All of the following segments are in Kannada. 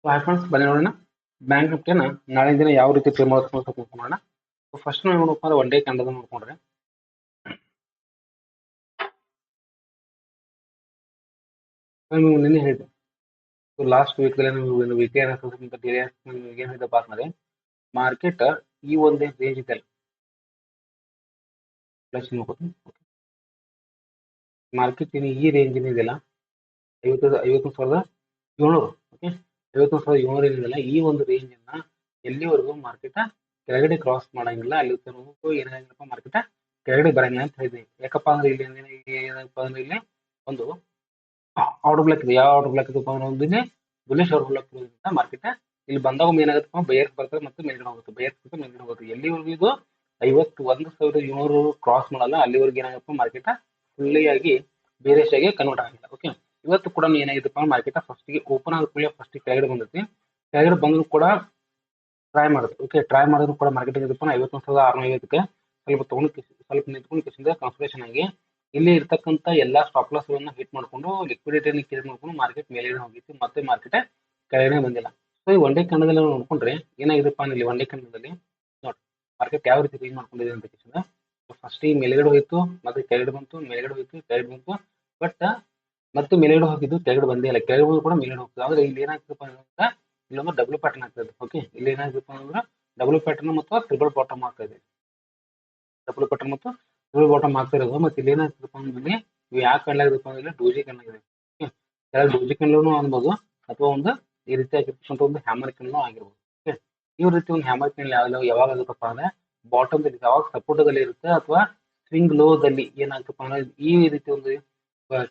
ಹಾಯ್ ಫ್ರೆಂಡ್ಸ್, ಬನ್ನಿ ನೋಡೋಣ ಬ್ಯಾಂಕ್ ನಿಫ್ಟಿನ ನಾಳೆ ದಿನ ಯಾವ ರೀತಿ ಟ್ರೇಡ್ ಮಾಡೋದು ಅಂತ ನೋಡೋಣ. ಫಸ್ಟ್ ನಾವು ನೋಡಪ್ಪ ಅಂದ್ರೆ ಒನ್ ಡೇ ಕ್ಯಾಂಡಲ್ ನೋಡ್ಕೊಂಡ್ರೆ ನಾನು ನಿನ್ನೆ ಹೇಳಿದೆ ಲಾಸ್ಟ್ ವೀಕ್ ವೀಕ್ಲಿ ಏನ್ ಹೇಳಿದಪ್ಪ ಅಂದ್ರೆ ಮಾರ್ಕೆಟ್ ಈ ಒಂದೇ ರೇಂಜ್ ಇದೆ ಪ್ಲಸ್ ಮಾರ್ಕೆಟ್ ಈ ರೇಂಜ್ ಇದೆಯಲ್ಲ 51,700. ಓಕೆ, 51,700 ಏನಿದೆಯಲ್ಲ ಈ ಒಂದು ರೇಂಜ್ ಅನ್ನ ಎಲ್ಲಿವರೆಗೂ ಮಾರ್ಕೆಟ್ ಕೆಳಗಡೆ ಕ್ರಾಸ್ ಮಾಡಂಗಿಲ್ಲ ಅಲ್ಲಿ ಏನಾಗಿಲ್ಲಪ್ಪ ಮಾರ್ಕೆಟ್ ಕೆಳಗಡೆ ಬರಂಗಿಲ್ಲ ಅಂತ ಹೇಳಿದ್ವಿ. ಯಾಕಪ್ಪ ಅಂದ್ರೆ ಏನಪ್ಪ ಅಂದ್ರೆ ಇಲ್ಲಿ ಒಂದು ಆರ್ಡರ್ ಬ್ಲಾಕ್ ಇದೆ. ಯಾವ ಆರ್ಡರ್ ಬ್ಲಾಕ್ ಇದಪ್ಪ ಅಂದ್ರೆ ಒಂದಿನ ಬುಲಿಶ್ ಆರ್ಡರ್ ಬ್ಲಾಕ್ ಇರೋದ್ರಿಂದ ಮಾರ್ಕೆಟ್ ಇಲ್ಲಿ ಬಂದಾಗ ಏನಾಗುತ್ತಪ್ಪ ಬಯರ್ಸ್ ಬರ್ತಾರೆ ಮತ್ತೆ ಮೇಲ್ಗಡೆ ಹೋಗುತ್ತೆ, ಬಯರ್ಸ್ ಮತ್ತೆ ಮೇಲ್ಗಡೆ ಹೋಗುತ್ತೆ. ಎಲ್ಲಿವರೆಗೂ ಇದು 51,700 ಕ್ರಾಸ್ ಮಾಡಲ್ಲ ಅಲ್ಲಿವರೆಗೂ ಏನಾಗಪ್ಪ ಮಾರ್ಕೆಟ್ ಫುಲ್ಲಿ ಆಗಿ ಬೇರೆಸ್ ಆಗಿ ಕನ್ವರ್ಟ್ ಆಗಿಲ್ಲ. ಓಕೆ, ಇವತ್ತು ಕೂಡ ಏನಾಗಿದೆಪ್ಪ ಮಾರ್ಕೆಟ್ ಫಸ್ಟ್ ಗೆ ಓಪನ್ ಆದ ಕೂಡಲೇ ಫಸ್ಟ್ ಕೆಳಗಡೆ ಬಂದೈತಿ. ಕೆಳಗಡೆ ಬಂದ್ರು ಕೂಡ ಟ್ರೈ ಮಾಡುತ್ತೆ. ಓಕೆ, ಟ್ರೈ ಮಾಡಿದ್ರು ಕೂಡ ಮಾರ್ಕೆಟ್ ಇದಪ್ಪ 51,650ಕ್ಕೆ ಸ್ವಲ್ಪ ನಿಂತ್ಕೊಂಡು ಕಿಸಿಂದ ಕಾನ್ಸಲ್ಟೇಷನ್ ಆಗಿ ಇಲ್ಲಿ ಇರ್ತಕ್ಕಂಥ ಎಲ್ಲಾ ಸ್ಟಾಪ್ ಲಾಸ್ ಗಳನ್ನ ಹಿಟ್ ಮಾಡ್ಕೊಂಡು ಲಿಕ್ವಿಡಿಟಿಯನ್ನು ಕ್ರಿಯೇಟ್ ಮಾಡ್ಕೊಂಡು ಮಾರ್ಕೆಟ್ ಮೇಲ್ಗಡೆ ಹೋಗಿತ್ತು, ಮತ್ತೆ ಮಾರ್ಕೆಟ್ ಕೆಳಗಡೆ ಬಂದಿಲ್ಲ. ಸೊ ಈ ಒನ್ ಡೇ ಕ್ಯಾಂಡಲ್ ನೋಡ್ಕೊಂಡ್ರೆ ಏನಾಗಿದೆಪ್ಪ ಇಲ್ಲಿ ಒನ್ ಡೇ ಕ್ಯಾಂಡಲ್ ನೋಡಿ ಮಾರ್ಕೆಟ್ ಯಾವ ರೀತಿ ರೀಚ್ ಮಾಡ್ಕೊಂಡಿದೆ ಅಂತ ಕಿಸಿಂದ ಫಸ್ಟ್ ಈ ಮೇಲ್ಗಡೆ ಹೋಯ್ತು, ಮತ್ತೆ ಕೆಳಗಡೆ ಬಂತು, ಮೇಲ್ಗಡೆ ಹೋಯ್ತು, ಕೆಳಗಡೆ ಬಂತು. ಬಟ್ ಮತ್ತೆ ಮೇಲ್ಗಡೆ ಹೋಗಿದ್ದು ಕೆಳಗಡೆ ಬಂದೇ ಇಲ್ಲ, ಕೆಳಗಡೆ ಕೂಡ ಮೇಲ್ಗಡೆ ಹೋಗ್ತದೆ. ಆದ್ರೆ ಇಲ್ಲಿ ಏನಾಗ್ತದಪ್ಪ ಅಂದ್ರೆ ಇಲ್ಲೊಂದು ಡಬ್ಲ್ಯೂ ಪ್ಯಾಟರ್ನ್ ಆಗ್ತದೆ. ಓಕೆ, ಇಲ್ಲಿ ಏನಾಗ್ತದಪ್ಪ ಅಂದ್ರೆ ಡಬ್ಲ್ಯೂ ಪ್ಯಾಟರ್ನ್ ಮತ್ತು ಟ್ರಿಬಲ್ ಬಾಟಮ್ ಆಗ್ತಾ ಇದೆ. ಡಬ್ಲ್ಯೂ ಪ್ಯಾಟರ್ನ್ ಮತ್ತು ಟ್ರಿಬಲ್ ಬಾಟಮ್ ಆಗ್ತಾ ಇರೋದು. ಮತ್ತೆ ಇಲ್ಲಿ ಏನಾಗ್ತದಪ್ಪ ಅಂದ್ರೆ ಇವು ಯಾಕೆ ಕಣ್ಣಾಗಿದಪ್ಪ ಅಂದ್ರೆ ಡೋಜಿ ಕಣ್ಣಾಗಿದೆ. ಡೋಜಿ ಕಣ್ಣು ಅನ್ಬೋದು ಅಥವಾ ಒಂದು ಈ ರೀತಿ ಆಗಿರ್ತಕ್ಕಂಥ ಒಂದು ಹ್ಯಾಮರ್ ಕಣ್ಣು ಆಗಿರ್ಬೋದು. ಓಕೆ, ಈ ರೀತಿ ಒಂದು ಹ್ಯಾಮರ್ ಕಣ್ಣು ಯಾವಾಗ ಆಗುತ್ತಪ್ಪ ಅಂದ್ರೆ ಬಾಟಮ್ ದಲ್ಲಿ ಯಾವಾಗ ಸಪೋರ್ಟದಲ್ಲಿ ಇರುತ್ತೆ ಅಥವಾ ಸ್ವಿಂಗ್ ಲೋದಲ್ಲಿ ಏನಾಗ್ತಪ್ಪ ಅಂದ್ರೆ ಈ ರೀತಿ ಒಂದು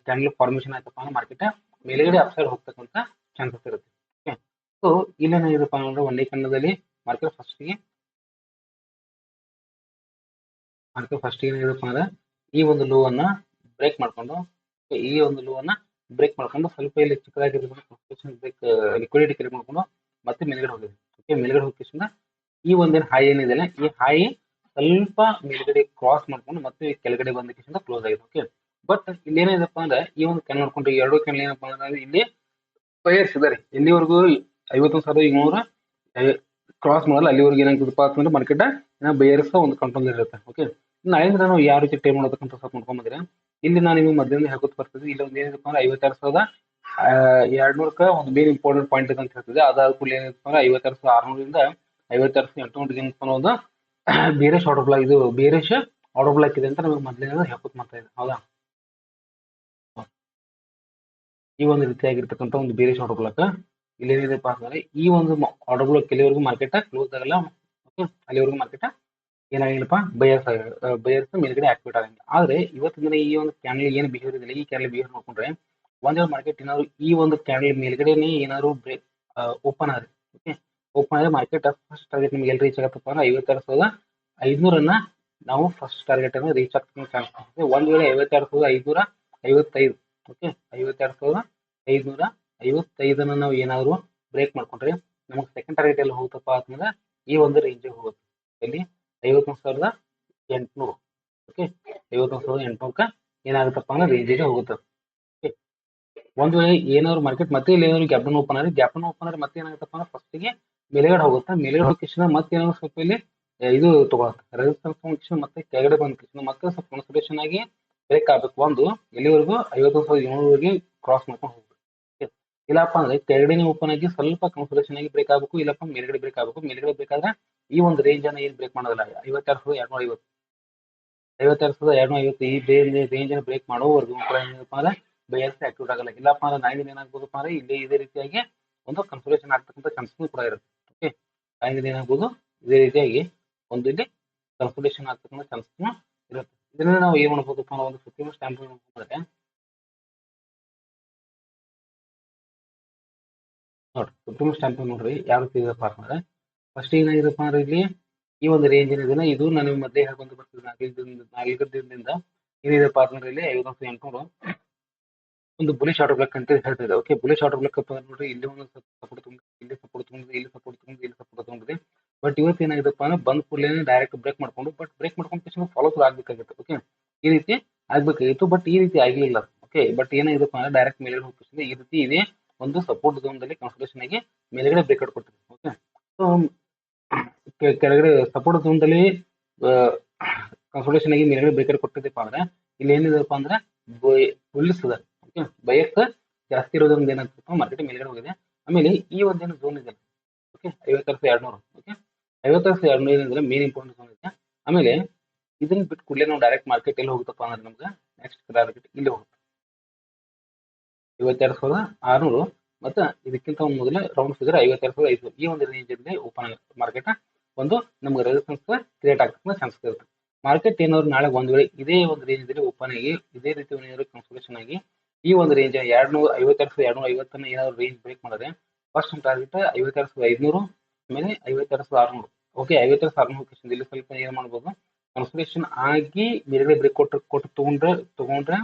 ಕ್ಯಾಂಡಲ್ ಫಾರ್ಮೇಶನ್ ಆಯ್ತಪ್ಪ ಅಂದ್ರೆ ಮಾರ್ಕೆಟ್ ಮೇಲ್ಗಡೆ ಅಪ್ಸೈಡ್ ಹೋಗ್ತಕ್ಕಂಥ ಚಾನ್ಸಸ್ ಇರುತ್ತೆ. ಓಕೆ, ಸೊ ಇಲ್ಲೇನಾಗಿದೆಪ್ಪ ಅಂದ್ರೆ ಒಂದೇ ಕಣ್ಣದಲ್ಲಿ ಮಾರ್ಕೆಟ್ ಫಸ್ಟ್ ಏನಿದೆಪ್ಪ ಅಂದ್ರೆ ಈ ಒಂದು ಲೋ ಅನ್ನ ಬ್ರೇಕ್ ಮಾಡ್ಕೊಂಡು ಸ್ವಲ್ಪ ಇಲ್ಲಿ ಚಿಕ್ಕದಾಗಿರ್ಬೇಕು ಬ್ರೇಕ್ ಲಿಕ್ವಿಡಿಟಿ ಕ್ರಿಯೇಟ್ ಮಾಡ್ಕೊಂಡು ಮತ್ತೆ ಮೇಲ್ಗಡೆ ಹೋಗಿದೆ. ಓಕೆ, ಮೇಲ್ಗಡೆ ಹೋಗಿಸಿಂದ ಈ ಒಂದೇನು ಹೈ ಏನಿದೆ ಈ ಹೈ ಸ್ವಲ್ಪ ಮೇಲ್ಗಡೆ ಕ್ರಾಸ್ ಮಾಡ್ಕೊಂಡು ಮತ್ತೆ ಕೆಳಗಡೆ ಬಂದ ಕ್ಲೋಸ್ ಆಗಿದೆ. ಓಕೆ, ಬಟ್ ಇಲ್ಲಿ ಏನಿದೆಪ್ಪ ಅಂದ್ರೆ ಈ ಒಂದು ಕ್ಯಾನ್ ನೋಡ್ಕೊಂಡ್ರೆ ಎರಡು ಕ್ಯಾನ್ ಏನಪ್ಪಾ ಅಂದ್ರೆ ಇಲ್ಲಿ ಬಯರ್ಸ್ ಇದಾರೆ. ಎಲ್ಲಿವರೆಗೂ 51,700 ಕ್ರಾಸ್ ಮಾಡಲ್ಲ ಅಲ್ಲಿವರೆಗೂ ಏನಾಗ್ತದಪ್ಪ ಅಂತಂದ್ರೆ ಮಾರ್ಕೆಟ್ ಬಯರ್ಸ್ ಒಂದು ಕಂಟ್ರೋಲ್ ಇರುತ್ತೆ. ಓಕೆ, ನಾಳೆ ನಾವು ಯಾವ ರೀತಿ ಟ್ರೇಡ್ ಮಾಡೋದಕ್ಕಂತ ಸ್ವಲ್ಪ ನೋಡ್ಕೊಂಡ್ಬಂದ್ರೆ ಇಲ್ಲಿ ನಾನು ನಿಮಗೆ ಮೊದಲಿಂದ ಹೇಳ್ಕೊತ ಬರ್ತದೆ. ಇಲ್ಲಿ ಒಂದು ಏನಪ್ಪ ಅಂದ್ರೆ 52,200ಕ್ಕೆ ಒಂದು ಮೇನ್ ಇಂಪಾರ್ಟೆಂಟ್ ಪಾಯಿಂಟ್ ಅಂತ ಹೇಳ್ತದೆ. ಅದಾದ ಕೂಡಲೇ ಏನಪ್ಪ ಅಂದ್ರೆ 56,600ರಿಂದ 56,800 ಏನಪ್ಪ ಒಂದು ಬೇರೆ ಆರ್ಡರ್ ಬ್ಲಾಕ್ ಇದು ಬೇರೆ ಆರ್ಡರ್ ಬ್ಲಾಕ್ ಇದೆ ಅಂತ ನಮಗೆ ಮೊದಲಿಂದ ಹೇಳ್ಕೊತ ಮಾಡ್ತಾ ಇದೆ. ಹೌದಾ, ಈ ಒಂದು ರೀತಿಯಾಗಿರ್ತಕ್ಕಂಥ ಒಂದು ಬೇರೆ ಆರ್ಡರ್ ಬ್ಲಾಕ್ ಇಲ್ಲಿ ಏನಿದೆಪ್ಪ ಅಂತಂದ್ರೆ ಈ ಒಂದು ಆರ್ಡರ್ ಬ್ಲಾಕ್ ಎಲ್ಲಿವರೆಗೂ ಮಾರ್ಕೆಟ್ ಕ್ಲೋಸ್ ಆಗಲ್ಲ ಅಲ್ಲಿವರೆಗೂ ಮಾರ್ಕೆಟ್ ಏನಾಗಿಲ್ಲಪ್ಪ ಬಯರ್ಸ್ ಮೇಲ್ಗಡೆ ಆಕ್ಟಿವೇಟ್ ಆಗಂಗಿಲ್ಲ. ಆದ್ರೆ ಇವತ್ತಿನ ದಿನ ಈ ಒಂದು ಕ್ಯಾಂಡಲ್ ಏನು ಬಿಹೇವಿಯರ್ ಇದೆ ಈ ಕ್ಯಾಂಡಲ್ ಬಿಹೇವಿಯರ್ ನೋಡ್ಕೊಂಡ್ರೆ ಒಂದೇ ಮಾರ್ಕೆಟ್ ಏನಾದ್ರು ಈ ಒಂದು ಕ್ಯಾಂಡಲ್ ಮೇಲ್ಗಡೆನೆ ಏನಾದ್ರು ಓಪನ್ ಆದ್ರೆ ಓಪನ್ ಆದ್ರೆ ಮಾರ್ಕೆಟ್ ಫಸ್ಟ್ ಟಾರ್ಗೆಟ್ ನಿಮ್ಗೆ ಎಲ್ಲಿ ರೀಚ್ ಆಗತ್ತಪ್ಪ ಅಂದ್ರೆ 52,500 ನಾವು ಫಸ್ಟ್ ಟಾರ್ಗೆಟ್ ಅನ್ನು ರೀಚ್ ಆಗ್ತಕ್ಕಂಥ ಚಾನ್ಸ್ ಇದೆ. ಒಂದ್ ವೇಳೆ 52,555 ಓಕೆ 52,555 ನಾವು ಏನಾದ್ರು ಬ್ರೇಕ್ ಮಾಡ್ಕೊಂಡ್ರೆ ನಮಗೆ ಸೆಕೆಂಡ್ ಟಾರ್ಗೆಟ್ ಎಲ್ಲಿ ಹೋಗುತ್ತಪ್ಪ ಅಂತಂದ್ರೆ ಈ ಒಂದು ರೇಂಜ್ ಹೋಗುತ್ತೆ. ಎಲ್ಲಿ 51,800. ಓಕೆ, 51,800ಕ್ಕೆ ಏನಾಗುತ್ತಪ್ಪ ಅಂದ್ರೆ ರೇಂಜಿಗೆ ಹೋಗುತ್ತೆ. ಓಕೆ, ಒಂದ್ ವೇಳೆ ಏನಾದ್ರು ಮಾರ್ಕೆಟ್ ಮತ್ತೆ ಇಲ್ಲಿ ಏನಾದ್ರು ಗ್ಯಾಪ್ ಓಪನ್ ಆದ್ರೆ ಮತ್ತೆ ಏನಾಗುತ್ತಪ್ಪ ಅಂದ್ರೆ ಫಸ್ಟಿಗೆ ಮೇಲ್ಗಡೆ ಹೋಗುತ್ತೆ. ಮೇಲ್ಗಡೆ ಹೋಗಿ ಮತ್ತೆ ಏನಾದ್ರು ಸ್ವಲ್ಪ ಇಲ್ಲಿ ಇದು ತಗೊಳುತ್ತೆ ರೆಸಿಸ್ಟೆನ್ಸ್ ಮತ್ತೆ ಕೆಳಗಡೆ ಬಂದ ಮತ್ತೆ ಸ್ವಲ್ಪ ಕನ್ಸಲ್ಟೇಷನ್ ಆಗಿ ಬ್ರೇಕ್ ಆಗ್ಬೇಕು. ಒಂದು ಎಲ್ಲಿವರೆಗೂ 51,700ವರೆಗೆ ಕ್ರಾಸ್ ಮಾಡ್ಕೊಂಡು ಹೋಗ್ಬೇಕು. ಇಲ್ಲಪ್ಪ ಅಂದ್ರೆ ಕೆಳಗಡೆ ಓಪನ್ ಆಗಿ ಸ್ವಲ್ಪ ಕನ್ಸಲ್ಟೇಷನ್ ಆಗಿ ಬ್ರೇಕ್ ಆಗಬೇಕು, ಇಲ್ಲಪ್ಪ ಮೇಲ್ಗಡೆ ಬ್ರೇಕ್ ಆಗಬೇಕು. ಮೇಲ್ಗಡೆ ಬೇಕಾದ್ರೆ ಈ ಒಂದು ರೇಂಜ್ ಅನ್ನ ಏನ್ ಬ್ರೇಕ್ ಮಾಡೋದಿಲ್ಲ 52,250 ಈ ರೇಂಜ್ ಅನ್ನು ಬ್ರೇಕ್ ಮಾಡೋವರೆಗೂ ಕೂಡ ಏನಪ್ಪ ಅಂದ್ರೆ ಬಯರ್ಸ್ ಆಕ್ಟಿವೇಟ್ ಆಗಲ್ಲ. ಇಲ್ಲಪ್ಪ ಅಂದ್ರೆ ನಾಳೆ ಏನಾಗ್ಬೋದಪ್ಪ ಅಂದ್ರೆ ಇಲ್ಲಿ ಇದೇ ರೀತಿಯಾಗಿ ಒಂದು ಕನ್ಸಲ್ಟೇಷನ್ ಆಗ್ತಕ್ಕಂಥ ಚಾನ್ಸಸ್ ಕೂಡ ಇರುತ್ತೆ. ಓಕೆ, ನಾಳೆ ಏನಾಗ್ಬೋದು ಇದೇ ರೀತಿಯಾಗಿ ಒಂದು ಇಲ್ಲಿ ಕನ್ಸಲ್ಟೇಷನ್ ಆಗ್ತಕ್ಕಂಥ ಚಾನ್ಸಸ್ ಇರುತ್ತೆ. ಇದನ್ನ ನಾವು ಏನ್ ಮಾಡ್ಬೋದಪ್ಪ ಒಂದು 50 ಮಿನಿಟ್ಸ್ ಟೈಮ್ ನೋಡ್ಕೊಂಡ್ರೆ ನೋಡ್ರಿ 50 ಮಿನಿಟ್ಸ್ ಟೈಮ್ ನೋಡ್ರಿ ಯಾವ ರೀತಿ ಇದೆಪ್ಪ ಅಂತಂದ್ರೆ ಫಸ್ಟ್ ಏನಾಗಿದೆಪ್ಪ ಅಂದ್ರೆ ಇಲ್ಲಿ ಈ ಒಂದು ರೇಂಜ್ ಏನಿದೆ ಇದು ನಾನು ಮೊದಲೇ ಹೇಳ್ಕೊಂತ ಬರ್ತಿದ್ದೆ ನಾಲ್ಕು ದಿನದಿಂದ ಏನಿದೆಪ್ಪ ಅಂತಂದ್ರೆ ಇಲ್ಲಿ 51,800 ಒಂದು ಬುಲಿಶ್ ಆರ್ಡರ್ ಬ್ಲಾಕ್ ಅಂತ ಹೇಳ್ತಿದೆ. ಓಕೆ, ಬುಲಿಶ್ ಆರ್ಡರ್ ಬ್ಲಾಕ್ ನೋಡ್ರಿ ಇಲ್ಲಿ ಒಂದು ಸಪೋರ್ಟ್ ತಗೊಂಡಿದೆ, ಇಲ್ಲಿ ಸಪೋರ್ಟ್ ತಗೊಂಡಿದೆ, ಇಲ್ಲಿ ಸಪೋರ್ಟ್ ತಗೊಂಡಿದೆ, ಇಲ್ಲಿ ಸಪೋರ್ಟ್ ತಗೊಂಡಿದೆ. ಬಟ್ ಇವತ್ತು ಏನಾಗಿದೆಪ್ಪ ಅಂದ್ರೆ ಬಂದ್ ಕೂಡಲೇ ಡೈರೆಕ್ಟ್ ಬ್ರೇಕ್ ಮಾಡ್ಕೊಂಡು ಫಾಲೋ ಥ್ರೂ ಆಗ್ಬೇಕಾಗಿತ್ತು. ಓಕೆ, ಈ ರೀತಿ ಆಗ್ಬೇಕಾಗಿತ್ತು ಬಟ್ ಈ ರೀತಿ ಆಗ್ಲಿಲ್ಲ. ಓಕೆ, ಬಟ್ ಏನಾಗಿದೆಪ್ಪ ಅಂದ್ರೆ ಡೈರೆಕ್ಟ್ ಮೇಲೆ ಹೋಗ್ತಿದೆ ಈ ರೀತಿ ಇದೆ ಒಂದು ಸಪೋರ್ಟ್ ಝೋನ್ದಲ್ಲಿ ಕನ್ಸಲ್ಟೇಷನ್ ಆಗಿ ಮೇಲ್ಗಡೆ ಬ್ರೇಕ್ಔಟ್ ಕೊಟ್ಟಿದೆ. ಓಕೆ, ಸೊ ಕೆಳಗಡೆ ಸಪೋರ್ಟ್ ಝೋನ್ದಲ್ಲಿ ಕನ್ಸಲ್ಟೇಷನ್ ಆಗಿ ಮೇಲ್ಗಡೆ ಬ್ರೇಕ್ಔಟ್ ಕೊಟ್ಟಿದ್ದಪ್ಪ ಅಂದ್ರೆ ಇಲ್ಲಿ ಏನಿದೆಪ್ಪ ಅಂದ್ರೆ ಬುಲ್ಲಿಸ್ ಇದೆ. ಓಕೆ, ಬಯರ್ಸ್ ಜಾಸ್ತಿ ಇರೋದ್ರಿಂದ ಏನಾಗ್ತಪ್ಪ ಮಾರ್ಕೆಟ್ ಮೇಲ್ಗಡೆ ಹೋಗಿದೆ. ಆಮೇಲೆ ಈ ಒಂದೇನು ಝೋನ್ ಇದೆ, ಓಕೆ, 50,200. ಓಕೆ, 50,200 ಏನಂದ್ರೆ ಮೇನ್ ಇಂಪಾರ್ಟೆಂಟ್ ಝೋನ್ ಇದೆ. ಆಮೇಲೆ ಇದನ್ನ ಬಿಟ್ಟು ಕೂಡಲೇ ನಾವು ಡೈರೆಕ್ಟ್ ಮಾರ್ಕೆಟ್ ಎಲ್ಲಿ ಹೋಗುತ್ತಪ್ಪ ಅಂದ್ರೆ ನಮ್ಗೆ ನೆಕ್ಸ್ಟ್ ಟಾರ್ಗೆಟ್ ಇಲ್ಲಿ ಹೋಗುತ್ತೆ 52,600. ಮತ್ತೆ ಇದಕ್ಕಿಂತ ಮೊದಲೇ ರೌಂಡ್ ಫಿಗರ್ 52,500. ಈ ಒಂದು ರೇಂಜ್ ಅಲ್ಲಿ ಓಪನ್ ಮಾರ್ಕೆಟ್ ಒಂದು ನಮ್ಗೆ ರೆಸಿಸ್ಟೆನ್ಸ್ ಕ್ರಿಯೇಟ್ ಆಗ್ತಕ್ಕಂಥ ಚಾನ್ಸಸ್ ಇರುತ್ತೆ. ಮಾರ್ಕೆಟ್ ಏನಾದ್ರು ನಾಳೆ ಒಂದ್ ವೇಳೆ ಇದೇ ಒಂದು ರೇಂಜ್ ಅಲ್ಲಿ ಓಪನ್ ಆಗಿ ಇದೇ ರೀತಿ ಏನಾದ್ರು ಕನ್ಸಲ್ಟೇಷನ್ ಆಗಿ ಈ ಒಂದು ರೇಂಜ್ 52,250 ಏನಾದ್ರು ರೇಂಜ್ ಬ್ರೇಕ್ ಮಾಡಿದ್ರೆ ಫಸ್ಟ್ ಟಾರ್ಗೆಟ್ 52,500, ಆಮೇಲೆ 52,600. ಓಕೆ, 52,600 ಇಲ್ಲಿ ಸ್ವಲ್ಪ ಏನ್ ಮಾಡ್ಬೋದು, ಕನ್ಸಲ್ಟೇಷನ್ ಆಗಿ ಬೇರೆ ಬ್ರೇಕ್ ಕೊಟ್ಟು ತಗೊಂಡ್ರೆ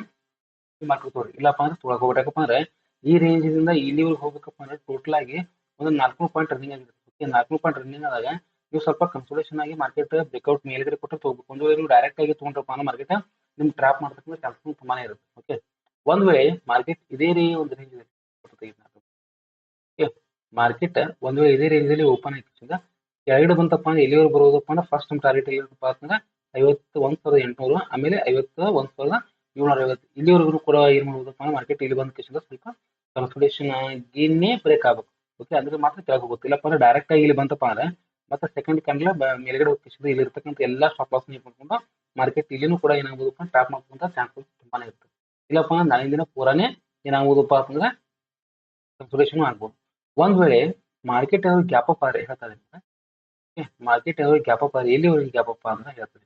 ಮಾರ್ಕೆಟ್ ತಗೋರಿ, ಇಲ್ಲಪ್ಪ ಅಂದ್ರೆ ತೊಗೊಳಕ್ ಹೋಗ್ಬೇಡಿ. ಯಾಕಪ್ಪ ಅಂದ್ರೆ ಈ ರೇಂಜ್ ಇಂದ ಇಲ್ಲಿವರೆಗೆ ಹೋಗ್ಬೇಕಪ್ಪ ಅಂದ್ರೆ ಟೋಟಲ್ ಆಗಿ ಒಂದು 400 ಪಾಯಿಂಟ್ ರನ್ನಿಂಗ್ ಆಗಿದೆ. ಓಕೆ, 400 ಪಾಯಿಂಟ್ ರನ್ನಿಂಗ್ ಆದಾಗ ನೀವು ಸ್ವಲ್ಪ ಕನ್ಸಲ್ಟೇಷನ್ ಆಗಿ ಮಾರ್ಕೆಟ್ ಬ್ರೇಕ್ಔಟ್ ಮೇಲ್ಗಡೆ ಕೊಟ್ಟು ತಗೋಬೇಕು. ಒಂದು ವೇಳೆ ನೀವು ಡೈರೆಕ್ಟ್ ಆಗಿ ತಗೊಂಡ್ರಪ್ಪ ಅಂದ್ರೆ ಮಾರ್ಕೆಟ್ ನಿಮ್ ಟ್ರಾಪ್ ಮಾಡ್ತಕ್ಕಂಥ ಚಾನ್ಸಸ್ ತುಂಬಾನೇ ಇರುತ್ತೆ. ಓಕೆ, ಒಂದ್ ವೇಳೆ ಮಾರ್ಕೆಟ್ ಇದೇ ಒಂದು ರೇಂಜ್ ಮಾರ್ಕೆಟ್ ಒಂದ್ ವೇಳೆ ಇದೇ ರೇಂಜ್ ಅಲ್ಲಿ ಓಪನ್ ಆಯ್ತು ಕೆಳಗಡೆ ಬಂತಪ್ಪ ಅಂದ್ರೆ ಎಲ್ಲಿವರೆಗೆ ಬರೋದಪ್ಪ ಅಂದ್ರೆ ಫಸ್ಟ್ ನಮ್ ಟಾರ್ಗೆಟ್ ಎಲ್ಲಿರುತ್ತಪ್ಪ ಅಂತಂದ್ರೆ 51,800, ಆಮೇಲೆ 51,750. ಇಲ್ಲಿವರೆಗೂ ಕೂಡ ಏನ್ ಮಾಡ್ಬೋದಪ್ಪ ಅಂದ್ರೆ ಮಾರ್ಕೆಟ್ ಇಲ್ಲಿ ಬಂದ ಕೇಸಿಂದ ಸ್ವಲ್ಪ ಕನ್ಸಲ್ಟೇಷನ್ ಆಗಿನೇ ಬ್ರೇಕ್ ಆಗ್ಬೇಕು. ಓಕೆ, ಅಂದ್ರೆ ಮಾತ್ರ ಕೆಳಗೆ ಹೋಗುತ್ತೆ. ಇಲ್ಲಪ್ಪ ಅಂದ್ರೆ ಡೈರೆಕ್ಟ್ ಆಗಿ ಇಲ್ಲಿ ಬಂತಪ್ಪ ಅಂದ್ರೆ ಮತ್ತೆ ಸೆಕೆಂಡ್ ಕ್ಯಾಂಡಲ್ ಮೇಲ್ಗಡೆ ಹೋಗಿ ಇಲ್ಲಿ ಇರ್ತಕ್ಕಂಥ ಎಲ್ಲಾ ಸ್ಟಾಪ್ ಲಾಸ್ ಮಾಡ್ಕೊಂಡು ಮಾರ್ಕೆಟ್ ಇಲ್ಲಿನೂ ಕೂಡ ಏನಾಗ್ಬೋದಪ್ಪ ಟ್ರಾಪ್ ಮಾಡ್ಕೊಂತ ಚಾನ್ಸಸ್ ತುಂಬಾನೇ ಇರುತ್ತೆ. ಇಲ್ಲಪ್ಪ ಅಂದ್ರೆ ನಾಳಿನ ದಿನ ಪೂರಾನೇ ಏನಾಗ್ಬೋದಪ್ಪ ಅಂತಂದ್ರೆ ಕನ್ಸಲ್ಟೇಷನ್ ಆಗ್ಬೋದು. ಒಂದ್ ವೇಳೆ ಮಾರ್ಕೆಟ್ ಏನಾದ್ರು ಗ್ಯಾಪ್ ಅಪ್ ಆದ್ರೆ ಹೇಳ್ತಾರೆ, ಮಾರ್ಕೆಟ್ ಏನಾದ್ರು ಗ್ಯಾಪ್ ಅಪ್ ಆದ್ರೆ ಎಲ್ಲಿವರೆಗೆ ಗ್ಯಾಪ್ ಅಪ್ ಅಂದ್ರೆ ಹೇಳ್ತಾರೆ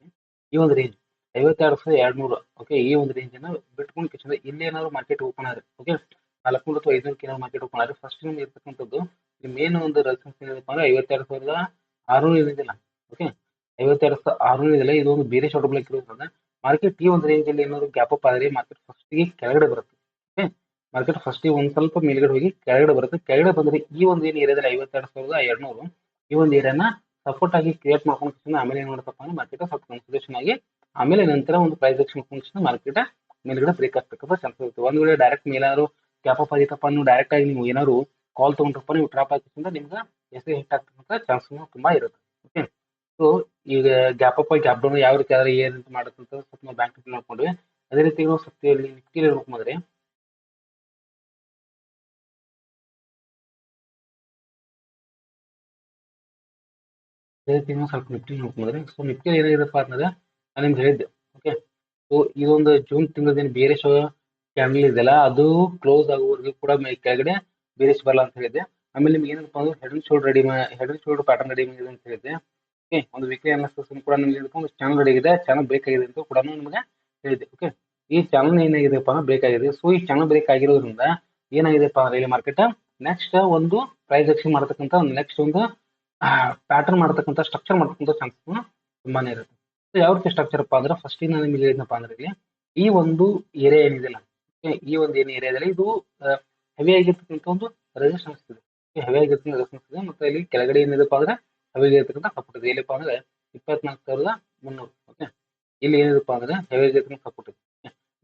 ಈ ಒಂದು ರೇಂಜ್ 52,200. ಓಕೆ, ಈ ಒಂದು ರೇಂಜ್ ಅನ್ನ ಬಿಟ್ಕೊಂಡು ಕಿಶನ್ ಇಲ್ಲಿ ಏನಾದ್ರು ಮಾರ್ಕೆಟ್ ಓಪನ್ ಆದ್ರೆ, ಓಕೆ, 400 ಅಥವಾ 500 ಏನಾದ್ರು ಮಾರ್ಕೆಟ್ ಓಪನ್ ಆದ್ರೆ ಫಸ್ಟ್ ಇರ್ತಕ್ಕಂಥದ್ದು ಮೇನ್ ಒಂದು ರೆಸಿಸ್ಟೆನ್ಸ್ ಏನಪ್ಪ ಅಂದ್ರೆ 52,600 ಏನಿದಿಲ್ಲ. ಓಕೆ, 52,600 ಇದೆಲ್ಲ ಇದು ಒಂದು ಬೇರೆ ಶಾರ್ಟ್ ಬ್ಲಾಕ್ ಇರೋದ್ರಿಂದ ಮಾರ್ಕೆಟ್ ಈ ಒಂದು ರೇಂಜ್ ಅಲ್ಲಿ ಏನಾದ್ರು ಗ್ಯಾಪ್ ಅಪ್ ಆದ್ರೆ ಮಾರ್ಕೆಟ್ ಫಸ್ಟ್ ಗೆ ಕೆಳಗಡೆ ಬರುತ್ತೆ. ಓಕೆ, ಮಾರ್ಕೆಟ್ ಫಸ್ಟ್ ಒಂದ್ ಸ್ವಲ್ಪ ಮೇಲ್ಗಡೆ ಹೋಗಿ ಕೆಳಗಡೆ ಬರುತ್ತೆ. ಕೆಳಗಡೆ ಬಂದ್ರೆ ಈ ಒಂದು ಏನು ಏರಿಯಾದಲ್ಲಿ 52,200 ಈ ಒಂದು ಏರಿಯಾನ ಸಪೋರ್ಟ್ ಆಗಿ ಕ್ರಿಯೇಟ್ ಮಾಡ್ಕೊಂಡು ಆಮೇಲೆ ಏನ್ ಮಾಡ್ತಪ್ಪ ಅಂದ್ರೆ ಮಾರ್ಕೆಟ್ ಸ್ವಲ್ಪ ಕನ್ಸಲ್ಟೇಷನ್ ಆಗಿ ಆಮೇಲೆ ನಂತರ ಒಂದು ಪ್ರೈಸ್ ಆಕ್ಷನ್ ಮಾಡ್ಕೊಂಡು ಮಾರ್ಕೆಟ್ ಮೇಲ್ಗಡೆ ಬ್ರೇಕ್ ಆಗ್ತಕ್ಕಂಥ ಚಾನ್ಸಸ್ ಇರುತ್ತೆ. ಒಂದ್ ವೇಳೆ ಡೈರೆಕ್ಟ್ ಮೇಲಾದ್ರು ಗ್ಯಾಪ್ ಅಪ್ ಆಗಿತ್ತಪ್ಪ ನೀವು ಡೈರೆಕ್ಟ್ ಆಗಿ ನೀವು ಏನಾದ್ರು ಕಾಲ್ ತಗೊಂಡ್ರಪ್ಪ ನೀವು ಟ್ರಾಪ್ ಹಾಕಿದ್ರೆ ನಿಮ್ಗೆ ಎಷ್ಟೇ ಹಿಟ್ ಆಗ್ತಕ್ಕಂಥ ಚಾನ್ಸಸ್ ತುಂಬಾ ಇರುತ್ತೆ. ಓಕೆ, ಸೊ ಈಗ ಗ್ಯಾಪ್ ಅಪ್ ಗ್ಯಾಪ್ ಡೌನ್ ಯಾವ ರೀತಿ ಆದ್ರೆ ಏನ್ ಮಾಡುತ್ತೆ ಅಂತ ಸ್ವಲ್ಪ ನಾವು ಬ್ಯಾಂಕ್ ನೋಡ್ಕೊಂಡ್ವಿ. ಅದೇ ರೀತಿ ನಾವು ಸತ್ಯಲ್ಲಿ ನಿಫ್ಟಿಲಿ ನೋಡ್ಕೊಂಡ್ರೆ ಸ್ವಲ್ಪ ನಿಫ್ಟಿ ನೋಡ್ಕೊಂಡ್ರೆ ಸೊ ನಿಫ್ಟಿ ಏನಾಗಿದೆಪ್ಪ ಅಂತಂದ್ರೆ ನಾನು ನಿಮ್ಗೆ ಹೇಳಿದ್ದೆ. ಓಕೆ, ಸೊ ಇದೊಂದು ಜೂನ್ ತಿಂಗಳದೇನು ಬೇರೆ ಕ್ಯಾಂಡಲ್ ಇದೆಯಲ್ಲ ಅದು ಕ್ಲೋಸ್ ಆಗುವವರೆಗೂ ಕೂಡ ಕೆಳಗಡೆ ಬೇರೆಸ್ ಬರಲ್ಲ ಅಂತ ಹೇಳಿದ್ದೆ. ಆಮೇಲೆ ನಿಮ್ಗೆ ಏನಪ್ಪ ಅಂದ್ರೆ head and shoulder pattern ready ಇದೆ ಅಂತ ಹೇಳಿದ್ದೆ. ಓಕೆ, ಒಂದು ವೀಕ್ಲಿ ಅನಾಲಿಸಿಸ್ ಕೂಡ ನಿಮ್ಗೆ ಒಂದು ಚಾನಲ್ ರೆಡಿ ಇದೆ, ಚಾನಲ್ ಬ್ರೇಕ್ ಆಗಿದೆ ಅಂತ ಕೂಡ ನಿಮ್ಗೆ ಹೇಳಿದ್ದೆ. ಓಕೆ, ಈ ಚಾನಲ್ ಏನಾಗಿದೆಪ್ಪ ಅಂದ್ರೆ ಬ್ರೇಕ್ ಆಗಿದೆ. ಸೊ ಈ ಚಾನಲ್ ಬ್ರೇಕ್ ಆಗಿರೋದ್ರಿಂದ ಏನಾಗಿದೆಪ್ಪ ಅಂದ್ರೆ ಇಲ್ಲಿ ಮಾರ್ಕೆಟ್ ನೆಕ್ಸ್ಟ್ ಒಂದು ಪ್ರೈಸ್ ಆಕ್ಷನ್ ಮಾಡತಕ್ಕಂಥ ನೆಕ್ಸ್ಟ್ ಒಂದು ಪ್ಯಾಟರ್ನ್ ಮಾಡ್ತಕ್ಕಂಥ ಸ್ಟ್ರಕ್ಚರ್ ಮಾಡ್ತಕ್ಕಂಥ ಚಾನ್ಸಸ್ ತುಂಬಾನೇ ಇರುತ್ತೆ. ಸೊ ಯಾವ ರೀತಿ ಸ್ಟ್ರಕ್ಚರ್ ಅಪ್ಪ ಅಂದ್ರೆ ಫಸ್ಟ್ ನಾನು ನಿಮಗೆ ಹೇಳಿದ್ನಪ್ಪ ಅಂದ್ರೆ ಇಲ್ಲಿ ಈ ಒಂದು ಏರಿಯಾ ಏನಿದೆಲ್ಲ, ಈ ಒಂದು ಏನು ಏರಿಯಾದಲ್ಲಿ ಇದು ಹೆವಿ ಆಗಿರ್ತಕ್ಕಂಥ ಒಂದು ರೆಸಿಸ್ಟೆನ್ಸ್ ಇದೆ. ಹೆವಿ ಆಗಿರ್ತಕ್ಕಂಥ ರೆಸಿಸ್ಟೆನ್ಸ್ ಇದೆ ಮತ್ತೆ ಇಲ್ಲಿ ಕೆಳಗಡೆ ಏನಿದೆಪ್ಪ ಅಂದ್ರೆ ಹೆವಿ ಆಗಿರ್ತಕ್ಕಂಥ ಸಪೋರ್ಟ್ ಇದೆ. ಎಲ್ಲಿಪ್ಪ ಅಂದ್ರೆ 24,300. ಓಕೆ, ಇಲ್ಲಿ ಏನಿದೆಪ್ಪ ಅಂದ್ರೆ ಹೆವಿ ಆಗಿರ್ತಕ್ಕಂಥ ಸಪೋರ್ಟ್ ಇದೆ.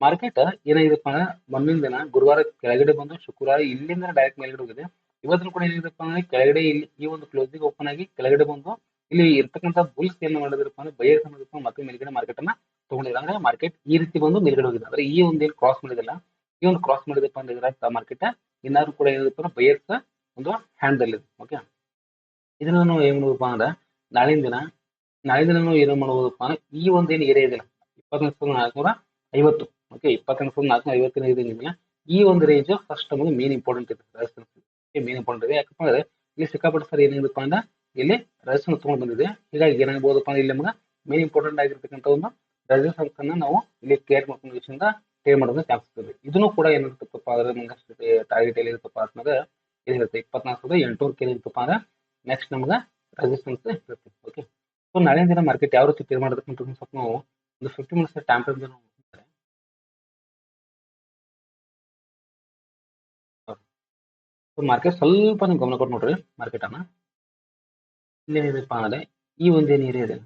ಮಾರ್ಕೆಟ್ ಏನಾಗಿದೆಪ್ಪ ಅಂದ್ರೆ ಮುಂದಿನ ದಿನ ಗುರುವಾರ ಕೆಳಗಡೆ ಬಂದು ಶುಕ್ರವಾರ ಇಲ್ಲಿಂದ ಡೈರೆಕ್ಟ್ ಮೇಲ್ಗಡೆ ಹೋಗಿದೆ. ಇವತ್ತು ಕೂಡ ಏನಿದೆಪ್ಪ ಅಂದ್ರೆ ಕೆಳಗಡೆ ಇಲ್ಲಿ ಈ ಒಂದು ಕ್ಲೋಸಿಂಗ್ ಓಪನ್ ಆಗಿ ಕೆಳಗಡೆ ಬಂದು ಇಲ್ಲಿ ಇರ್ತಕ್ಕಂಥ ಬುಲ್ಸ್ ಏನ್ ಮಾಡಿದ್ರಪ್ಪ ಅಂದ್ರೆ ಬಯರ್ಸ್ ಅನ್ನೋದಪ್ಪ ಮತ್ತೆ ಮೇಲ್ಗಡೆ ಮಾರ್ಕೆಟ್ ಅನ್ನ ತಗೊಂಡಿಲ್ಲ. ಅಂದ್ರೆ ಮಾರ್ಕೆಟ್ ಈ ರೀತಿ ಬಂದು ಮೇಲ್ಗಡೆ ಹೋಗಿದೆ. ಅಂದ್ರೆ ಈ ಒಂದು ಏನು ಕ್ರಾಸ್ ಮಾಡಿದಿಲ್ಲ, ಈ ಒಂದು ಕ್ರಾಸ್ ಮಾಡಿದಪ್ಪ ಅಂದ್ರೆ ಇದರ ಮಾರ್ಕೆಟ್ ಇನ್ನಾರು ಕೂಡ ಏನಿದೆಪ್ಪ ಅಂದ್ರೆ ಬಯರ್ಸ್ ಒಂದು ಹ್ಯಾಂಡ್ ಅಲ್ಲಿ ಇದೆ. ಓಕೆ, ಇದನ್ನ ನಾವು ಏನ್ ಮಾಡ್ಬೇಕಪ್ಪ ಅಂದ್ರೆ ನಾಳಿನ ದಿನ ನಾವು ಏನು ಮಾಡಬಹುದಪ್ಪ ಅಂದ್ರೆ ಈ ಒಂದು ಏನು ಏರಿಯಾ ಇದೆಯಲ್ಲ 28,450. ಓಕೆ, 28,450 ಇದೆ. ಈ ಒಂದು ರೇಂಜ್ ಫಸ್ಟ್ ನಮಗೆ ಮೇನ್ ಇಂಪಾರ್ಟೆಂಟ್ ಇದೆ, ಮೇನ್ ಇಂಪಾರ್ಟೆಂಟ್ ಇದೆ. ಯಾಕಪ್ಪ ಅಂದ್ರೆ ಇಲ್ಲಿ ಸಿಕ್ಕಾಪಟ್ಟೆ ಸರ್ ಏನಿದೆಪ್ಪ ಅಂದ್ರೆ ಇಲ್ಲಿ ರೆಸಿಸ್ಟೆನ್ಸ್ ತಗೊಂಡು ಬಂದಿದೆ. ಹೀಗಾಗಿ ಏನಾಗಬಹುದಪ್ಪ ಅಂದ್ರೆ ಇಲ್ಲಿ ನಮಗೆ ಮೇನ್ ಇಂಪಾರ್ಟೆಂಟ್ ಆಗಿರ್ತಕ್ಕಂಥ ಒಂದು ರೆಸಿಸ್ಟೆನ್ಸ್ ಅನ್ನ ನಾವು ಇಲ್ಲಿ ಕ್ರಿಯೇಟ್ ಮಾಡ್ಕೊಂಡು ಟ್ರೇಡ್ ಮಾಡೋದನ್ನ ಚಾನ್ಸಸ್ ಇದೆ. ಇದನ್ನು ಕೂಡ ಏನಿರ್ತಪ್ಪ ಅಂದ್ರೆ ನಮ್ಗೆ ಟಾರ್ಗೆಟ್ ಎಲ್ಲಿ ಇರುತ್ತಪ್ಪ ಅಂತಂದ್ರೆ ಏನಿರುತ್ತೆ 24,800 ಏನಿರುತ್ತಪ್ಪ ಅಂದ್ರೆ ನೆಕ್ಸ್ಟ್ ನಮ್ಗೆ ರೆಸಿಸ್ಟೆನ್ಸ್ ಇರುತ್ತೆ. ಓಕೆ, ಸೊ ನಾಳೆ ದಿನ ಮಾರ್ಕೆಟ್ ಯಾವ ರೀತಿ ಟ್ರೇಡ್ ಮಾಡೋದಕ್ಕಂತ ಸ್ವಲ್ಪ ನಾವು ಒಂದು 50 ಮಿನಿಟ್ಸ್ ಟೈಮ್ ಫ್ರೇಮ್ ಮಾರ್ಕೆಟ್ ಸ್ವಲ್ಪ ನೀವು ಗಮನ ಕೊಟ್ಟು ನೋಡ್ರಿ. ಮಾರ್ಕೆಟ್ ಅನ್ನ ಇಲ್ಲೇನಿದೆಪ್ಪ ಅಂದ್ರೆ ಈ ಒಂದೇನು ಏರಿಯಾ ಇದೆ,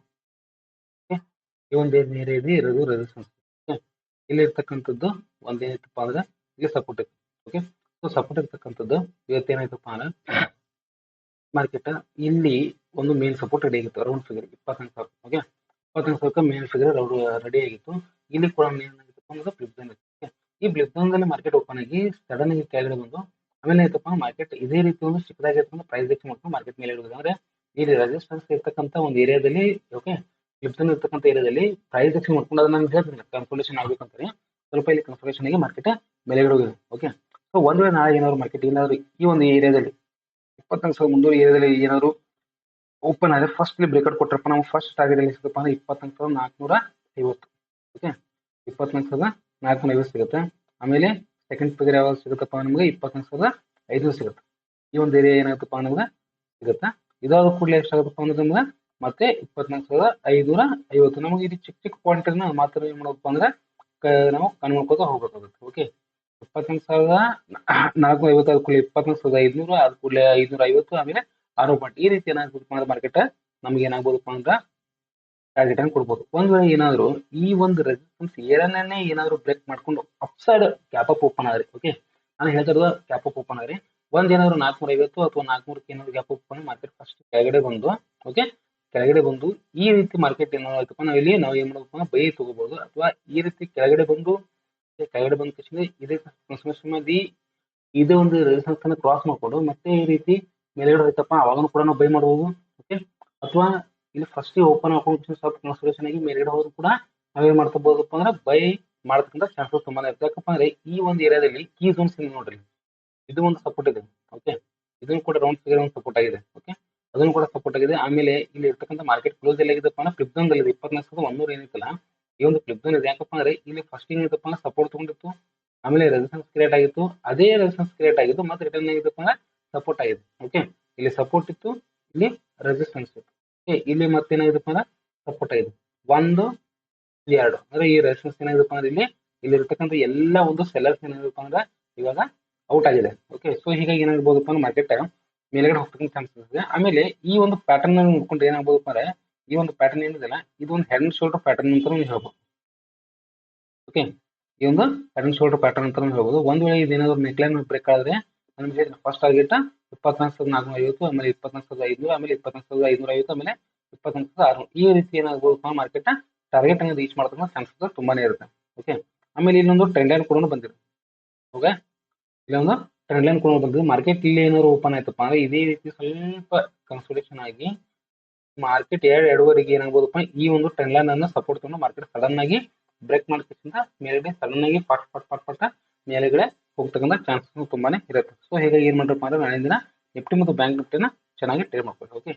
ಈ ಒಂದೇನು ಏರಿಯಾ ಇದೆ ಇರೋದು ರೆಸಿಸ್ಟೆನ್ಸ್. ಇಲ್ಲಿ ಇರ್ತಕ್ಕಂಥದ್ದು ಒಂದೇನೈತಪ್ಪ ಅಂದ್ರೆ ಇಲ್ಲಿ ಸಪೋರ್ಟ್ ಇದೆ. ಓಕೆ, ಸೊ ಸಪೋರ್ಟ್ ಇರ್ತಕ್ಕಂಥದ್ದು ಇವತ್ತೇನಾಯ್ತಪ್ಪ ಅಂದ್ರೆ ಮಾರ್ಕೆಟ್ ಇಲ್ಲಿ ಒಂದು ಮೇನ್ ಸಪೋರ್ಟ್ ರೆಡಿ ಆಗಿತ್ತು round figure 24,000. Okay, 24,000 main figure ready ಆಗಿತ್ತು. ಇಲ್ಲಿ ಕೂಡ ಏನಾಗಿತ್ತಪ್ಪ ಅಂದ್ರೆ ಫ್ಲಿಪ್ ಝೋನ್ ಇತ್ತು. ಈ ಫ್ಲಿಪ್ ಝೋನ್ ದಲ್ಲಿ ಮಾರ್ಕೆಟ್ ಓಪನ್ ಆಗಿ ಸಡನ್ ಆಗಿ ಕೆಳಗಡೆ ಬಂದು ಆಮೇಲೆ ಆಯ್ತಪ್ಪ ಮಾರ್ಕೆಟ್ ಇದೇ ರೀತಿ ಒಂದು ಚಿಕ್ಕದಾಗಿರ್ತಕ್ಕಂಥ ಪ್ರೈಸ್ ಎಕ್ಸ್ ಮಾಡ್ಕೊಂಡು ಮಾರ್ಕೆಟ್ ಮೇಲೆ ಇಳಿದು ಅಂದ್ರೆ ಇಲ್ಲಿ ರೆಸಿಸ್ಟೆನ್ಸ್ ಇರ್ತಕ್ಕಂಥ ಒಂದು ಏರಿಯಾದಲ್ಲಿ ಓಕೆ ಫ್ಲಿಪ್ ಝೋನ್ ಇರ್ತಕ್ಕಂಥ ಏರಿಯಾದಲ್ಲಿ ಪ್ರೈಸ್ ಎಕ್ಸ್ ಮಾಡ್ಕೊಂಡು ಅದನ್ನ ನಾನು ಹೇಳ್ತೀನಿ ಕನ್ಸಲ್ಟೇಷನ್ ಆಗ್ಬೇಕಂತಾರೆ ಸ್ವಲ್ಪ ಇಲ್ಲಿ ಕನ್ಸಲ್ಟೇಷನ್ ಆಗಿ ಮಾರ್ಕೆಟ್ ಮೇಲೆಗಡೆ ಹೋಗಿದೆ. ಓಕೆ, ಸೊ ಒಂದ್ ವೇಳೆ ನಾಳೆ ಏನಾದ್ರು ಮಾರ್ಕೆಟ್ ಏನಾದ್ರು ಈ ಒಂದು ಏರಿಯಾದಲ್ಲಿ 24,300 ಏರಿಯಾದಲ್ಲಿ ಏನಾದ್ರು ಓಪನ್ ಆದ್ರೆ ಫಸ್ಟ್ ಬ್ರೇಕ್ಔಟ್ ಕೊಟ್ಟರಪ್ಪ ನಾವು ಫಸ್ಟ್ ಟಾರ್ಗೆಟ್ ಎಲ್ಲಿ ಸಿಗಪ್ಪ ಅಂದ್ರೆ 24,450. ಓಕೆ, 24,450 ಸಿಗುತ್ತೆ. ಆಮೇಲೆ ಸೆಕೆಂಡ್ ಫಿಗರ್ ಯಾವಾಗ ಸಿಗುತ್ತಪ್ಪ ನಮಗೆ 24,500 ಸಿಗುತ್ತೆ. ಈ ಒಂದು ಏರಿಯಾ ಏನಾಗುತ್ತಪ್ಪ ನಮ್ಗೆ ಸಿಗುತ್ತಾ ಇದಾದ ಕೂಡಲೇ ಎಷ್ಟಾಗುತ್ತಪ್ಪ ಅಂದ್ರೆ ನಮ್ಗೆ ಮತ್ತೆ 24,550. ನಮಗೆ ಇದು ಚಿಕ್ಕ ಚಿಕ್ಕ ಪಾಯಿಂಟ್ ಮಾತ್ರ ಏನ್ ಮಾಡಬೇಕು ಅಂದ್ರೆ ನಾವು ಕನ್ವರ್ಕೋತ ಹೋಗ್ಬೇಕಾಗುತ್ತೆ. ಓಕೆ, 24,450 ಆದ ಕೂಡಲೇ 24,500 ಆದ ಕೂಡಲೇ 550 ಆಮೇಲೆ 6 ಪಾಯಿಂಟ್ ಈ ರೀತಿ ಏನಾಗ್ಬೇಕಪ್ಪ ಅಂದ್ರೆ ಮಾರ್ಕೆಟ್ ನಮ್ಗೆ ಏನಾಗ್ಬೋದಪ್ಪ ಅಂದ್ರೆ ಟಾರ್ಗೆಟ್ ಅನ್ನು ಕೊಡ್ಬೋದು. ಒಂದ್ ವೇಳೆ ಏನಾದ್ರು ಈ ಒಂದು ರೆಸಿಸ್ಟೆನ್ಸ್ ಏರನ್ನೇ ಏನಾದ್ರು ಬ್ರೇಕ್ ಮಾಡ್ಕೊಂಡು ಅಪ್ಸೈಡ್ ಕ್ಯಾಪ್ ಅಪ್ ಓಪನ್ ಆದ್ರೆ ಓಕೆ ನಾನು ಹೇಳ್ತಾ ಇರೋದು ಕ್ಯಾಪ್ ಅಪ್ ಓಪನ್ ಆದ್ರೆ ಒಂದ್ ಏನಾದ್ರು 450 ಅಥವಾ 400 ಏನಾದ್ರು ಗ್ಯಾಪ್ ಓಪನ್ ಮಾರ್ಕೆಟ್ ಫಸ್ಟ್ ಕೆಳಗಡೆ ಬಂದು ಓಕೆ ಕೆಳಗಡೆ ಬಂದು ಈ ರೀತಿ ಮಾರ್ಕೆಟ್ ಏನಾಯ್ತಪ್ಪ ನಾವು ಏನ್ ಮಾಡಬೇಕು ಬೈ ತಗೋಬಹುದು ಅಥವಾ ಈ ರೀತಿ ಕೆಳಗಡೆ ಬಂದು ತಕ್ಷಣ ಇದೇ ಒಂದು ರೆಸಿಸ್ಟೆನ್ಸ್ ಅನ್ನು ಕ್ರಾಸ್ ಮಾಡ್ಕೊಂಡು ಮತ್ತೆ ಈ ರೀತಿ ಮೇಲ್ಗಡೆ ಹೋಯ್ತಪ್ಪ ಅವಾಗನು ಕೂಡ ನಾವು ಬೈ ಮಾಡಬಹುದು. ಓಕೆ, ಅಥವಾ ಇಲ್ಲಿ ಫಸ್ಟ್ ಓಪನ್ ಅಕೌಂಟ್ ಸ್ವಲ್ಪ ಕನ್ಸಲ್ಟೇಷನ್ ಆಗಿ ಮೇಲ್ಗಡೆ ಹೋದ್ರು ಕೂಡ ನಾವೇನ್ ಮಾಡ್ಕೋಬಹುದಪ್ಪ ಅಂದ್ರೆ ಬೈ ಮಾಡ್ತಕ್ಕಂಥ ಚಾನ್ಸಸ್ ತುಂಬಾನೇ ಇರುತ್ತೆ. ಯಾಕಪ್ಪ ಅಂದ್ರೆ ಈ ಒಂದು ಏರಿಯಾದಲ್ಲಿ ಕೀ ಝೋನ್ಸ್ ನೋಡ್ರಿ ಇದು ಒಂದು ಸಪೋರ್ಟ್ ಇದೆ. ಓಕೆ, ಇದನ್ನು ಕೂಡ ರೌಂಡ್ ಫಿಗರ್ ಒಂದು ಸಪೋರ್ಟ್ ಆಗಿದೆ. ಓಕೆ, ಅದನ್ನು ಕೂಡ ಸಪೋರ್ಟ್ ಆಗಿದೆ. ಆಮೇಲೆ ಇಲ್ಲಿ ಇರ್ತಕ್ಕಂಥ ಮಾರ್ಕೆಟ್ ಕ್ಲೋಸ್ ಎಲ್ಲಿ ಆಗಿದೆಪ್ಪ ಅಂದ್ರೆ ಫ್ಲಿಪ್ ಝೋನ್ ಅಲ್ಲಿ 24,100 ಏನಿತ್ತಲ್ಲ ಈ ಒಂದು ಫ್ಲಿಪ್ ಝೋನ್ ಇದೆ. ಯಾಕಪ್ಪ ಅಂದ್ರೆ ಇಲ್ಲಿ ಫಸ್ಟ್ ಏನಿತ್ತಪ್ಪ ಅಂದ್ರೆ ಸಪೋರ್ಟ್ ತಗೊಂಡಿತ್ತು ಆಮೇಲೆ ರೆಸಿಸ್ಟೆನ್ಸ್ ಕ್ರಿಯೇಟ್ ಆಗಿತ್ತು ಅದೇ ರೆಸಿಸ್ಟೆನ್ಸ್ ಕ್ರಿಯೇಟ್ ಆಗಿತ್ತು ಮತ್ತೆ ರಿಟರ್ನ್ ಆಗಿದೆಪ್ಪ ಅಂದ್ರೆ ಸಪೋರ್ಟ್ ಆಗಿದೆ. ಓಕೆ, ಇಲ್ಲಿ ಸಪೋರ್ಟ್ ಇತ್ತು ಇಲ್ಲಿ ರೆಸಿಸ್ಟೆನ್ಸ್ ಇತ್ತು. ಓಕೆ, ಇಲ್ಲಿ ಮತ್ತೇನಾಗಿದೆಪ್ಪ ಅಂದ್ರೆ ಸಪೋರ್ಟ್ ಆಗಿದೆ 1 2 ಅಂದ್ರೆ ಈ ರೆಸಿಸ್ಟೆನ್ಸ್ ಏನಾಗಿದೆಪ್ಪ ಅಂದ್ರೆ ಇಲ್ಲಿ ಇರ್ತಕ್ಕಂಥ ಎಲ್ಲ ಒಂದು ಸೆಲ್ಲರ್ಸ್ ಏನಾಗಿದೆಪ್ಪ ಅಂದ್ರೆ ಇವಾಗ ಔಟ್ ಆಗಿದೆ. ಓಕೆ, ಸೊ ಹೀಗಾಗಿ ಏನಾಗಬಹುದಪ್ಪ ಅಂದ್ರೆ ಮಾರ್ಕೆಟ್ ಮೇಲ್ಗಡೆ ಹೋಗ್ತಕ್ಕಂಥ ಚಾನ್ಸಸ್ ಇದೆ. ಆಮೇಲೆ ಈ ಒಂದು ಪ್ಯಾಟರ್ನ್ ನೋಡ್ಕೊಂಡು ಏನಾಗಬಹುದಪ್ಪ ಅಂದ್ರೆ ಈ ಒಂದು ಪ್ಯಾಟರ್ನ್ ಏನಿದೆಲ್ಲ ಇದು ಒಂದು ಹೆಡ್ ಅಂಡ್ ಶೋಲ್ಡರ್ ಪ್ಯಾಟರ್ನ್ ಅಂತ ಹೇಳ್ಬೋದು. ಓಕೆ, ಈ ಒಂದು ಹೆಡ್ ಅಂಡ್ ಶೋಲ್ಡರ್ ಪ್ಯಾಟರ್ನ್ ಅಂತ ಹೇಳ್ಬೋದು. ಒಂದ್ ವೇಳೆ ಇದೇನಾದ್ರು ನೆಕ್ಲೈನ್ ಬ್ರೇಕ್ ಆದ್ರೆ ನಮಗೆ ಫಸ್ಟ್ ಟಾರ್ಗೆಟ್ 24,450 ಆಮೇಲೆ 24,500 ಆಮೇಲೆ 24,550 ಆಮೇಲೆ 24,600 ಈ ರೀತಿ ಏನಾಗಬಹುದು ಮಾರ್ಕೆಟ್ ಟಾರ್ಗೆಟ್ ಅನ್ನು ರೀಚ್ ಮಾಡ್ತಕ್ಕಂಥ ಚಾನ್ಸಸ್ ತುಂಬಾನೇ ಇರುತ್ತೆ. ಓಕೆ, ಆಮೇಲೆ ಇಲ್ಲೊಂದು ಟ್ರೆಂಡ್ ಲೈನ್ ಕೂಡ ಬಂದಿದೆ. ಓಕೆ, ಇಲ್ಲೊಂದು ಟ್ರೆಂಡ್ ಲೈನ್ ಕೂಡ ಬಂದಿದೆ. ಮಾರ್ಕೆಟ್ ಇಲ್ಲಿ ಏನಾದ್ರು ಓಪನ್ ಆಯ್ತಪ್ಪ ಅಂದ್ರೆ ಇದೇ ರೀತಿ ಸ್ವಲ್ಪ ಕನ್ಸಲ್ಟೇಷನ್ ಆಗಿ ಮಾರ್ಕೆಟ್ 2.5 ಏನಾಗಬಹುದಪ್ಪ ಈ ಒಂದು ಟ್ರೆಂಡ್ ಲೈನ್ ಅನ್ನು ಸಪೋರ್ಟ್ ತಗೊಂಡು ಮಾರ್ಕೆಟ್ ಸಡನ್ ಆಗಿ ಬ್ರೇಕ್ ಮಾಡ್ತಿಂದ ಮೇಲ್ಗಡೆ ಸಡನ್ ಆಗಿ ಪಟ್ ಮೇಲೆಗಡೆ ಹೋಗ್ತಕ್ಕಂಥ ಚಾನ್ಸಸ್ ತುಂಬಾನೇ ಇರುತ್ತೆ. ಸೊ ಹೀಗಾಗಿ ಏನ್ ಮಾಡ್ರಪ್ಪ ಅಂದ್ರೆ ನಾಳಿನ ದಿನ ನಿಫ್ಟಿ ಮತ್ತು ಬ್ಯಾಂಕ್ ನಿಫ್ಟಿನ ಚೆನ್ನಾಗಿ ಟ್ರೇಡ್ ಮಾಡ್ಕೊಳ್ಳಿ. ಓಕೆ.